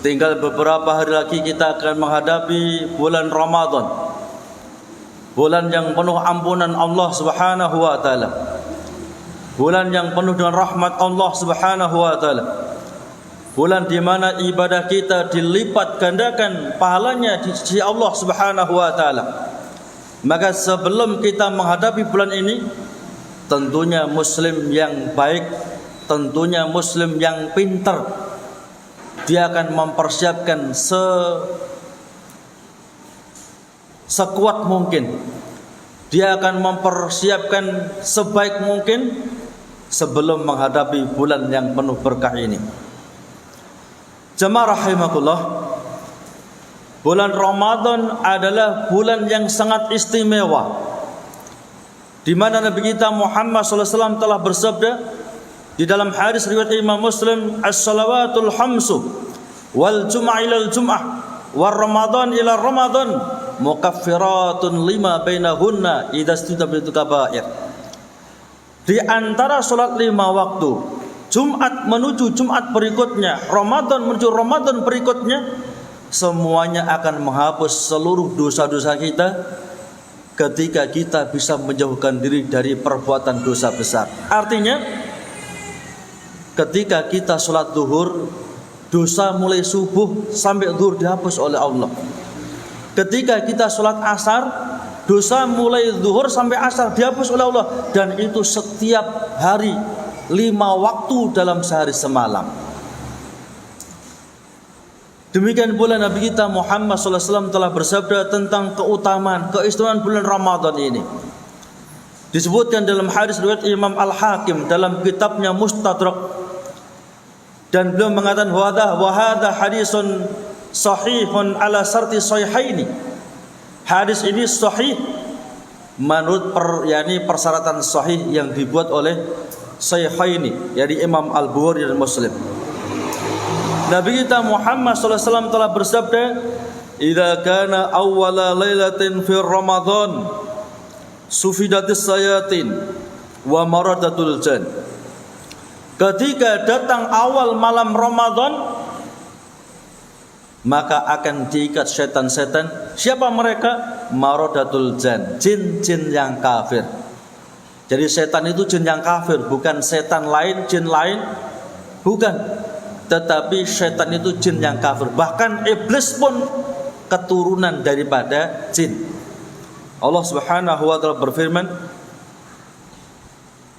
Tinggal beberapa hari lagi kita akan menghadapi bulan Ramadan, bulan yang penuh ampunan Allah Subhanahu wa taala, bulan yang penuh dengan rahmat Allah Subhanahu wa taala, bulan di mana ibadah kita dilipat gandakan pahalanya di sisi Allah Subhanahu wa taala. Maka sebelum kita menghadapi bulan ini, tentunya muslim yang baik, tentunya muslim yang pintar, dia akan mempersiapkan sekuat mungkin, dia akan mempersiapkan sebaik mungkin sebelum menghadapi bulan yang penuh berkah ini. Jemaah rahimakumullah, bulan Ramadan adalah bulan yang sangat istimewa, di mana Nabi kita Muhammad SAW telah bersabda di dalam hadis riwayat Imam Muslim, as-salawatul khamsu wal jum'ah ilal jum'ah war ramadan ila ramadan mukaffiratun lima bainahunna idza istutabitu kabair. Di antara salat 5 waktu, Jumat menuju Jumat berikutnya, Ramadan menuju Ramadan berikutnya, semuanya akan menghapus seluruh dosa-dosa kita ketika kita bisa menjauhkan diri dari perbuatan dosa besar. Artinya, ketika kita sholat zuhur, dosa mulai subuh sampai zuhur dihapus oleh Allah. Ketika kita sholat asar, dosa mulai zuhur sampai asar dihapus oleh Allah. Dan itu setiap hari, 5 waktu dalam sehari semalam. Demikian pula Nabi kita Muhammad SAW telah bersabda tentang keutamaan, keistimewaan bulan Ramadan ini. Disebutkan dalam hadis riwayat Imam Al-Hakim dalam kitabnya Mustadrak, dan beliau mengatakan wa hadha hadisun sahihun ala sarti sahihaini. Hadis ini sahih menurut persyaratan sahih yang dibuat oleh sahihaini, yakni Imam Al-Bukhari dan Muslim. Nabi kita Muhammad SAW telah bersabda, "Idza kana awwala lailatin fi Ramadan sufidatis sayatin wa maradatul jan." Ketika datang awal malam Ramadan, maka akan diikat setan-setan. Siapa mereka? Maradatul jan, jin-jin yang kafir. Jadi setan itu jin yang kafir, bukan setan lain, jin lain, bukan. Tetapi setan itu jin yang kafir. Bahkan iblis pun keturunan daripada jin. Allah Subhanahu wa taala berfirman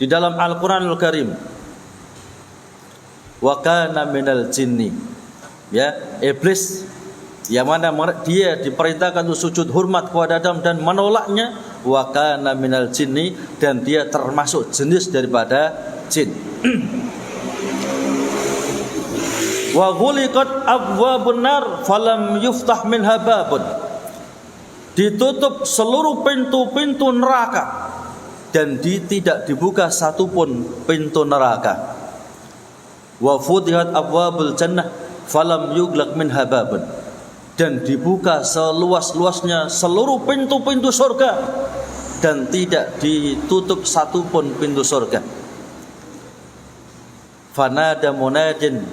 di dalam Al-Qur'anul Karim, wa kana minal jinni, ya, iblis yang mana dia diperintahkan untuk sujud hormat kepada Adam dan menolaknya, wa kana minal jinni, dan dia termasuk jenis daripada jin. Wa ghuliqat abwabun nar falam yuftah minha babun, ditutup seluruh pintu-pintu neraka dan tidak dibuka satupun pintu neraka. Wa futihat abwabul jannah falam yughlaq minha babun, dan dibuka seluas-luasnya seluruh pintu-pintu surga dan tidak ditutup satupun pintu surga. Fanada munadin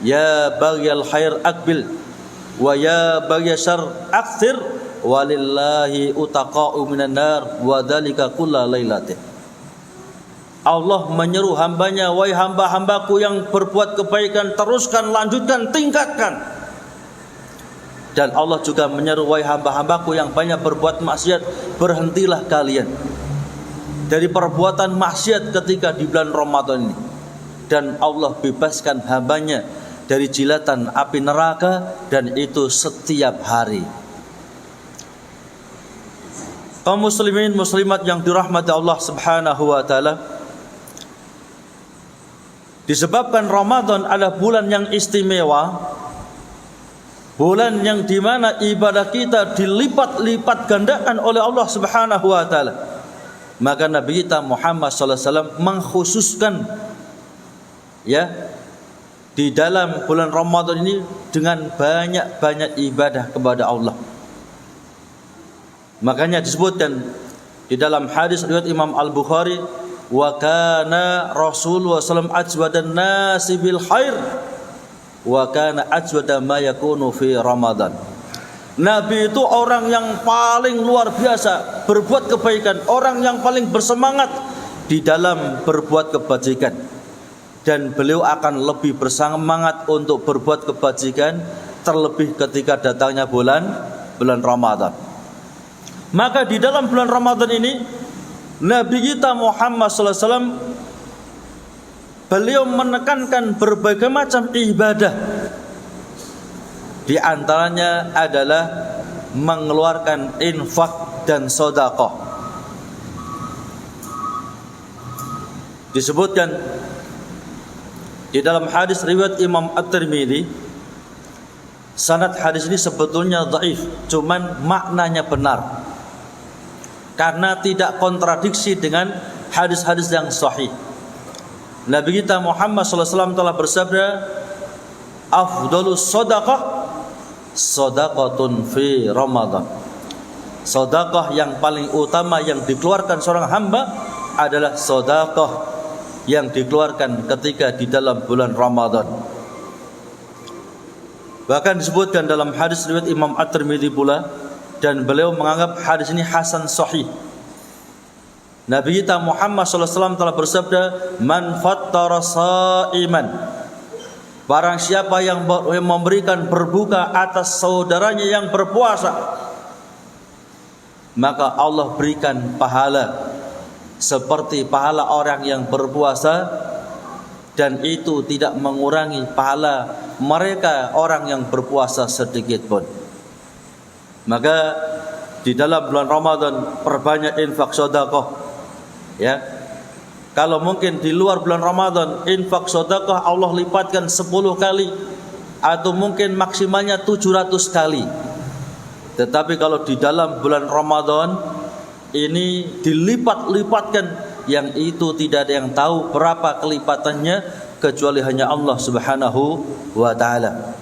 ya baghiyal khair aqbil wa ya baghiyal syarr akthir walillahi utaqa'u minan nar wa dzalika kulla lailatin. Allah menyeru hambanya, wahai hamba-hambaku yang berbuat kebaikan, teruskan, lanjutkan, tingkatkan. Dan Allah juga menyeru, wahai hamba-hambaku yang banyak berbuat maksiat, berhentilah kalian dari perbuatan maksiat ketika di bulan Ramadan ini. Dan Allah bebaskan hambanya dari jilatan api neraka, dan itu setiap hari. Kaum muslimin muslimat yang dirahmati Allah Subhanahu wa taala, disebabkan Ramadan adalah bulan yang istimewa, bulan yang dimana ibadah kita dilipat-lipat gandakan oleh Allah Subhanahu wa taala, maka Nabi kita Muhammad SAW mengkhususkan, ya, di dalam bulan Ramadan ini dengan banyak-banyak ibadah kepada Allah. Makanya disebutkan di dalam hadis riwayat Imam Al-Bukhari, wa kana Rasulullah SAW ajwadan nasi bil khair wa kana ajwada ma yakunu fi Ramadan. Nabi itu orang yang paling luar biasa berbuat kebaikan, orang yang paling bersemangat di dalam berbuat kebajikan, dan beliau akan lebih bersemangat untuk berbuat kebajikan terlebih ketika datangnya bulan Ramadan. Maka di dalam bulan Ramadan ini Nabi kita Muhammad SAW beliau menekankan berbagai macam ibadah. Di antaranya adalah mengeluarkan infak dan sedekah. Disebutkan di dalam hadis riwayat Imam At-Tirmidzi, sanad hadis ini sebetulnya dhaif, cuman maknanya benar karena tidak kontradiksi dengan hadis-hadis yang sahih. Nabi kita Muhammad SAW telah bersabda, afdalus sedekah sedaqatun fi Ramadan. Sedekah yang paling utama yang dikeluarkan seorang hamba adalah sedekah yang dikeluarkan ketika di dalam bulan Ramadan. Bahkan disebutkan dalam hadis riwayat Imam At-Tirmidzi pula, dan beliau menganggap hadis ini hasan sahih. Nabi kita Muhammad SAW telah bersabda, man fattara sa'iman, barang siapa yang memberikan berbuka atas saudaranya yang berpuasa, maka Allah berikan pahala seperti pahala orang yang berpuasa, dan itu tidak mengurangi pahala mereka orang yang berpuasa sedikit pun. Maka di dalam bulan Ramadan perbanyak infak sedekah, ya. Kalau mungkin di luar bulan Ramadan infak sedekah Allah lipatkan 10 kali atau mungkin maksimalnya 700 kali. Tetapi kalau di dalam bulan Ramadan ini dilipat-lipatkan, yang itu tidak ada yang tahu berapa kelipatannya kecuali hanya Allah Subhanahu wa taala.